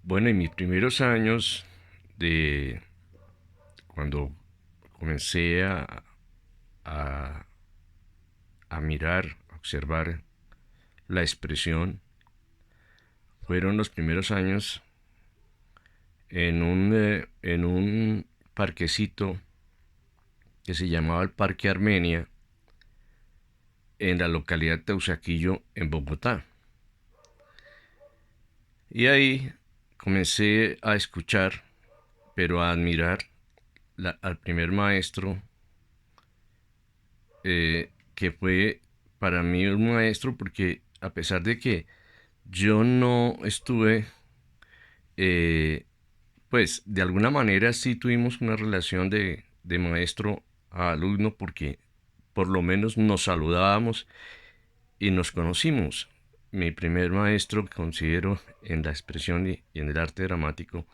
Bueno, en mis primeros años de cuando comencé a, a mirar, a observar la expresión, fueron los primeros años en un parquecito que se llamaba el Parque Armenia, en la localidad de Teusaquillo, en Bogotá. Y ahí comencé a escuchar, pero a admirar al primer maestro, que fue para mí un maestro porque a pesar de que yo no estuve, pues de alguna manera sí tuvimos una relación de maestro a alumno porque por lo menos nos saludábamos y nos conocimos. Mi primer maestro, considero, en la expresión y en el arte dramático,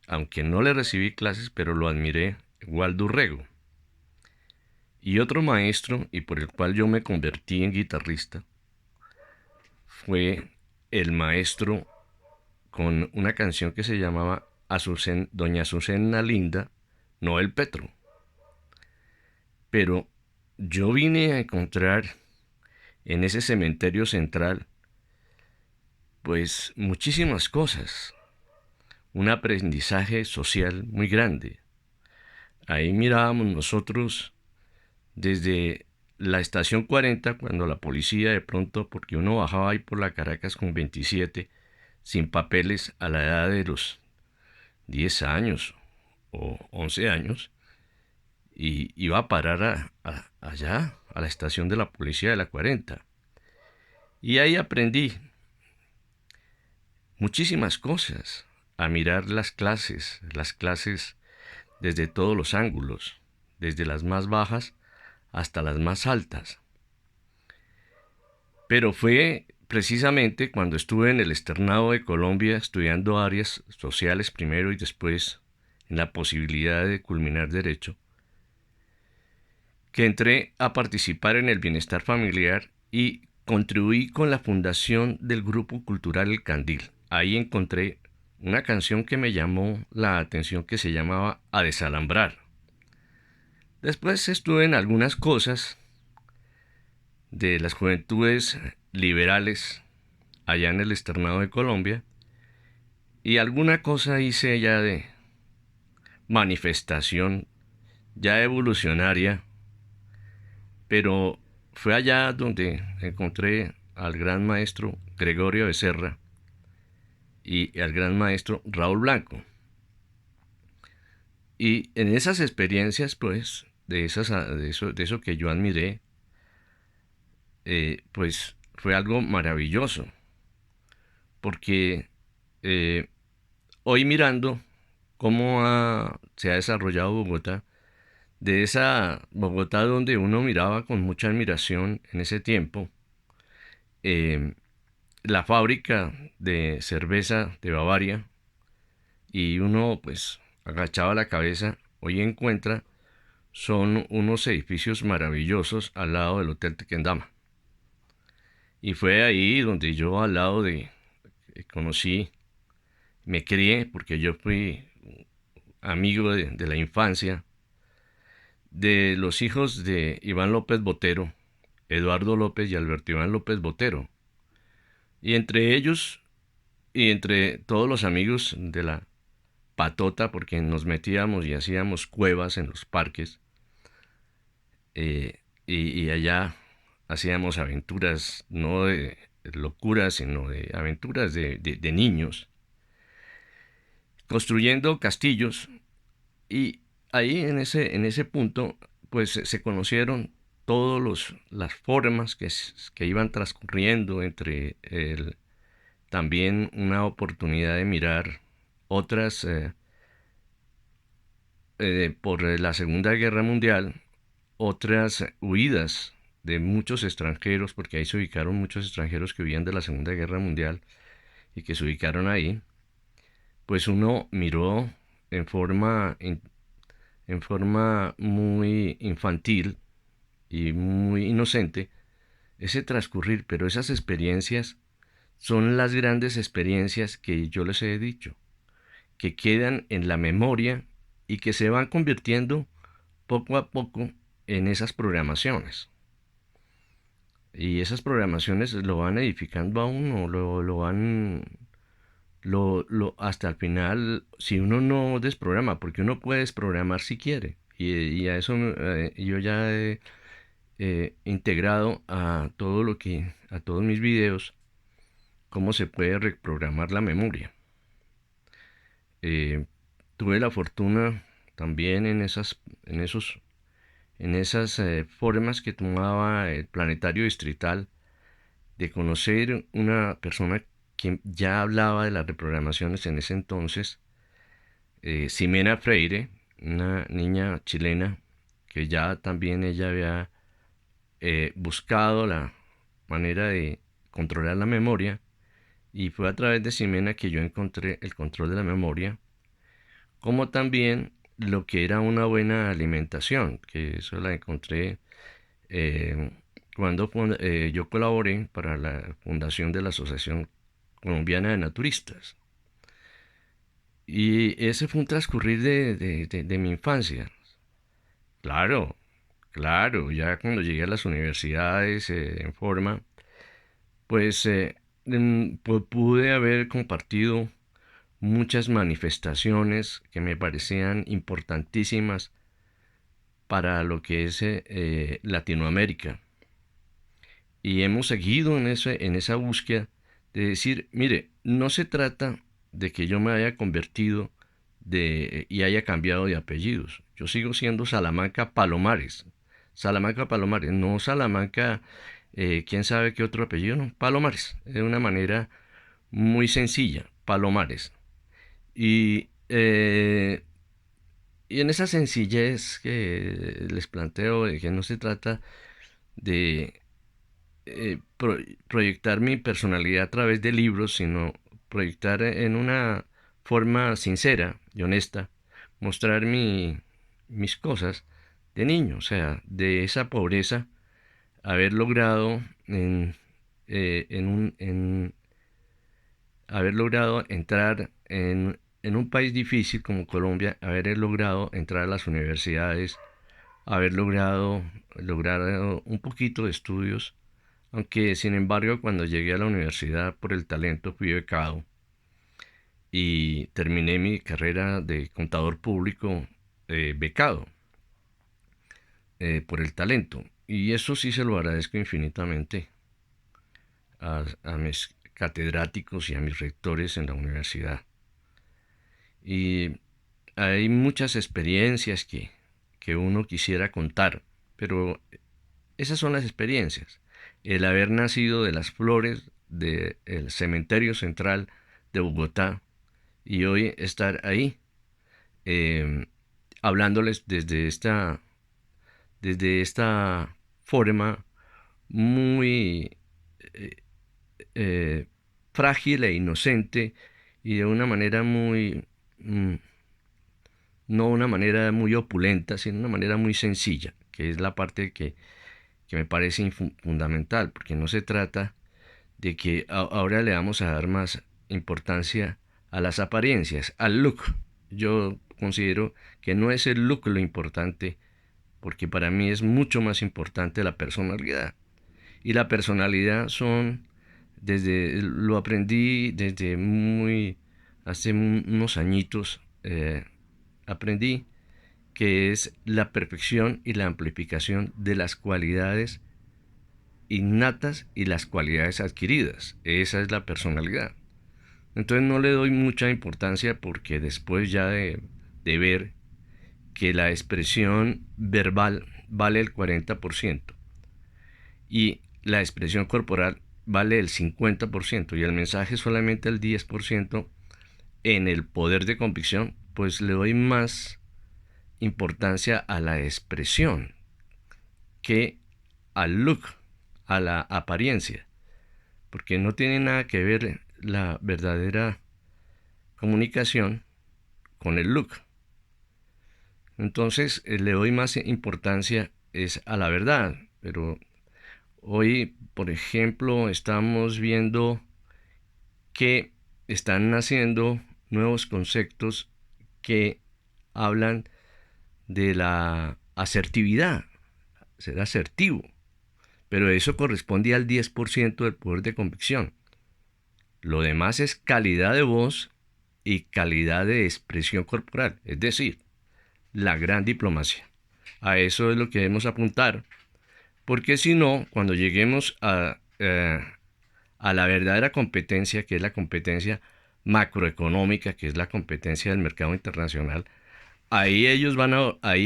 aunque no le recibí clases, pero lo admiré, Waldo Rego. Y otro maestro, y por el cual yo me convertí en guitarrista, fue el maestro con una canción que se llamaba Doña Azucena Linda, Noel Petro. Pero yo vine a encontrar en ese cementerio central, pues muchísimas cosas, un aprendizaje social muy grande. Ahí mirábamos nosotros desde la estación 40, cuando la policía de pronto, porque uno bajaba ahí por la Caracas con 27, sin papeles a la edad de los 10 años o 11 años, y iba a parar allá, a la estación de la policía de la 40. Y ahí aprendí muchísimas cosas, a mirar las clases desde todos los ángulos, desde las más bajas hasta las más altas. Pero fue precisamente cuando estuve en el externado de Colombia estudiando áreas sociales primero y después en la posibilidad de culminar derecho, que entré a participar en el bienestar familiar y contribuí con la fundación del Grupo Cultural El Candil. Ahí encontré una canción que me llamó la atención que se llamaba A Desalambrar. Después estuve en algunas cosas de las juventudes liberales allá en el externado de Colombia y alguna cosa hice ya de manifestación ya evolucionaria, pero fue allá donde encontré al gran maestro Gregorio Becerra y al gran maestro Raúl Blanco. Y en esas experiencias, pues, de eso que yo admiré, pues fue algo maravilloso, porque eh, hoy mirando cómo se ha desarrollado Bogotá, de esa Bogotá donde uno miraba con mucha admiración en ese tiempo, eh, la fábrica de cerveza de Bavaria, y uno pues agachaba la cabeza, hoy encuentra son unos edificios maravillosos al lado del Hotel Tequendama. Y fue ahí donde yo al lado de conocí, me crié, porque yo fui amigo de la infancia de los hijos de Iván López Botero, Eduardo López y Alberto Iván López Botero. Y entre ellos y entre todos los amigos de la patota, porque nos metíamos y hacíamos cuevas en los parques, y allá hacíamos aventuras, no de locuras, sino de aventuras de niños, construyendo castillos. Y ahí en ese punto, pues se conocieron todas las formas que iban transcurriendo entre también una oportunidad de mirar otras, por la Segunda Guerra Mundial, otras huidas de muchos extranjeros, porque ahí se ubicaron muchos extranjeros que huían de la Segunda Guerra Mundial y que se ubicaron ahí. Pues uno miró en forma, en forma muy infantil y muy inocente ese transcurrir, pero esas experiencias son las grandes experiencias que yo les he dicho, que quedan en la memoria y que se van convirtiendo poco a poco en esas programaciones. Y esas programaciones lo van edificando a uno, lo van, hasta el final, si uno no desprograma, porque uno puede desprogramar si quiere. Y a eso yo ya he integrado a todos mis videos, cómo se puede reprogramar la memoria. Eh, Tuve la fortuna también en esas formas que tomaba el planetario distrital de conocer una persona que ya hablaba de las reprogramaciones en ese entonces, Ximena Freire, una niña chilena que ya también ella había buscado la manera de controlar la memoria, y fue a través de Ximena que yo encontré el control de la memoria, como también lo que era una buena alimentación, que eso la encontré eh, cuando yo colaboré para la fundación de la Asociación Colombiana de Naturistas. Y ese fue un transcurrir de mi infancia. Claro, claro, ya cuando llegué a las universidades en forma, pues pude haber compartido muchas manifestaciones que me parecían importantísimas para lo que es Latinoamérica. Y hemos seguido en esa búsqueda de decir, mire, no se trata de que yo me haya convertido y haya cambiado de apellidos. Yo sigo siendo Salamanca Palomares. Salamanca Palomares, no Salamanca, quién sabe qué otro apellido, no, Palomares, de una manera muy sencilla, Palomares. Y, eh, y en esa sencillez que les planteo, de que no se trata de proyectar mi personalidad a través de libros, sino proyectar en una forma sincera y honesta, mostrar mis cosas de niño, o sea, de esa pobreza, haber logrado haber logrado entrar en un país difícil como Colombia, haber logrado entrar a las universidades, haber lograr un poquito de estudios, aunque sin embargo cuando llegué a la universidad por el talento fui becado y terminé mi carrera de contador público becado por el talento. Y eso sí se lo agradezco infinitamente a mis catedráticos y a mis rectores en la universidad. Y hay muchas experiencias que uno quisiera contar, pero esas son las experiencias. El haber nacido de las flores del cementerio central de Bogotá y hoy estar ahí eh, hablándoles desde esta forma muy eh, eh, frágil e inocente y de una manera no una manera muy opulenta, sino una manera muy sencilla, que es la parte que me parece fundamental, porque no se trata de que ahora le vamos a dar más importancia a las apariencias, al look. Yo considero que no es el look lo importante, porque para mí es mucho más importante la personalidad. Y la personalidad lo aprendí desde hace unos añitos, aprendí que es la perfección y la amplificación de las cualidades innatas y las cualidades adquiridas. Esa es la personalidad. Entonces no le doy mucha importancia porque después ya de ver que la expresión verbal vale el 40% y la expresión corporal vale el 50% y el mensaje solamente el 10% en el poder de convicción, pues le doy más importancia a la expresión que al look, a la apariencia, porque no tiene nada que ver la verdadera comunicación con el look. Entonces le doy más importancia es a la verdad, pero hoy, por ejemplo, estamos viendo que están naciendo nuevos conceptos que hablan de la asertividad, ser asertivo, pero eso corresponde al 10% del poder de convicción. Lo demás es calidad de voz y calidad de expresión corporal, es decir, la gran diplomacia. A eso es lo que debemos apuntar, porque si no, cuando lleguemos a la verdadera competencia, que es la competencia macroeconómica, que es la competencia del mercado internacional, ahí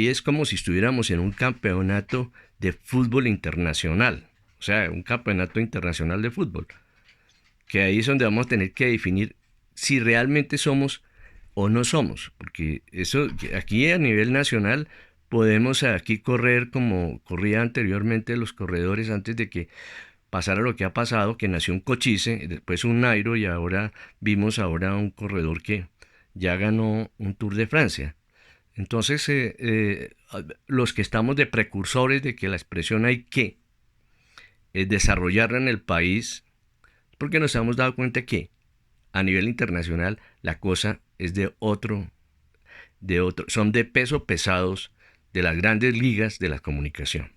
es como si estuviéramos en un campeonato de fútbol internacional, o sea, un campeonato internacional de fútbol, que ahí es donde vamos a tener que definir si realmente somos o no somos, porque eso aquí a nivel nacional podemos aquí correr como corría anteriormente los corredores antes de que pasara lo que ha pasado, que nació un Cochise, después un Nairo y ahora vimos ahora un corredor que ya ganó un Tour de Francia. Entonces, los que estamos de precursores de que la expresión hay que desarrollarla en el país, porque nos hemos dado cuenta que a nivel internacional la cosa es son de peso pesados de las grandes ligas de la comunicación.